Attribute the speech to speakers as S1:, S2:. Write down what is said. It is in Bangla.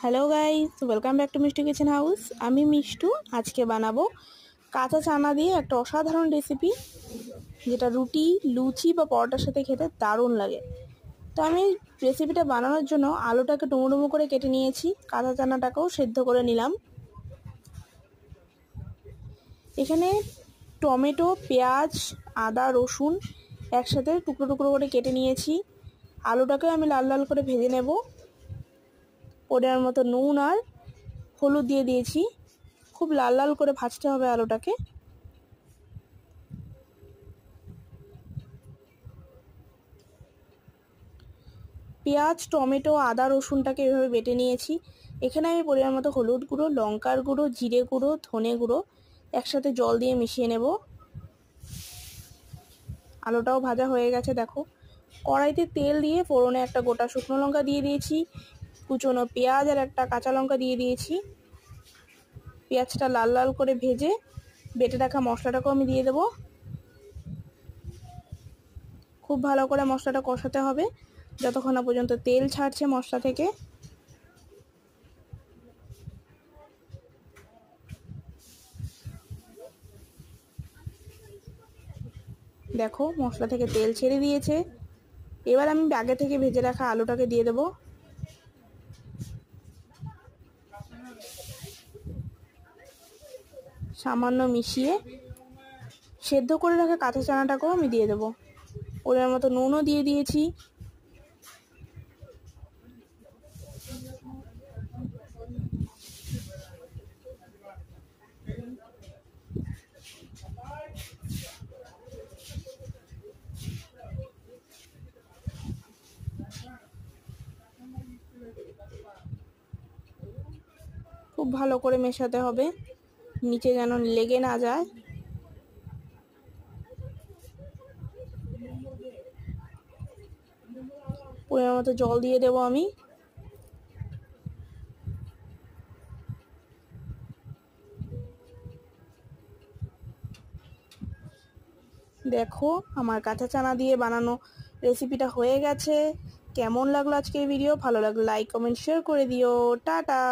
S1: Hello guys, welcome back to Mishtu kitchen house. আমি মিষ্টু। আজকে বানাবো কাঁচা চানা দিয়ে একটা অসাধারণ রেসিপি, যেটা রুটি, লুচি বা পরোটার সাথে খেতে দারুণ লাগে। তো আমি রেসিপিটা বানানোর জন্য আলুটাকে ডুমো ডুমো করে কেটে নিয়েছি, কাঁচা চানাটাকেও সেদ্ধ করে নিলাম। এখানে টমেটো, পেঁয়াজ, আদা, রসুন একসাথে টুকরো টুকরো করে কেটে নিয়েছি। আলুটাকে আমি লাল লাল করে ভেজে নেব। পরিমাণ মতো নুন আর হলুদ দিয়ে দিয়েছি। খুব লাল লাল করে ভাজতে হবে আলুটাকে। পেঁয়াজ, টমেটো, আদা, রসুনটাকে এভাবে বেটে নিয়েছি। এখানে আমি পরিমাণ মতো হলুদ গুঁড়ো, লঙ্কার গুঁড়ো, জিরে গুঁড়ো, ধনে গুঁড়ো একসাথে জল দিয়ে মিশিয়ে নেব। আলুটাও ভাজা হয়ে গেছে। দেখো, কড়াইতে তেল দিয়ে ফোড়নে একটা গোটা শুকনো লঙ্কা দিয়ে দিয়েছি, কুচনো পেঁয়াজ আর একটা কাঁচা লঙ্কা দিয়ে দিয়েছি। পেঁয়াজটা লাল লাল করে ভেজে বেটে রাখা মশলাটাকেও আমি দিয়ে দেবো। খুব ভালো করে মশলাটা কষাতে হবে যতক্ষণ না পর্যন্ত তেল ছাড়ছে মশলা থেকে। দেখো, মশলা থেকে তেল ছেড়ে দিয়েছে। এবার আমি আগে থেকে ভেজে রাখা আলুটাকে দিয়ে দেবো। সামান্য মিশিয়ে সেদ্ধ করে রাখা কাঁচা চানাটাকেও আমি দিয়ে দেবো। পরিমাণ মতো নুনও দিয়ে দিয়েছি। খুব ভালো করে মেশাতে হবে, নিচে যেন লেগে না যায়। পরিমাণ মতো জল দিয়ে দেবো আমি। দেখো, আমার কাঁচা চানা দিয়ে বানানো রেসিপিটা হয়ে গেছে। কেমন লাগলো আজকের ভিডিও? ভালো লাগলে লাইক, কমেন্ট, শেয়ার করে দিও। টাটা।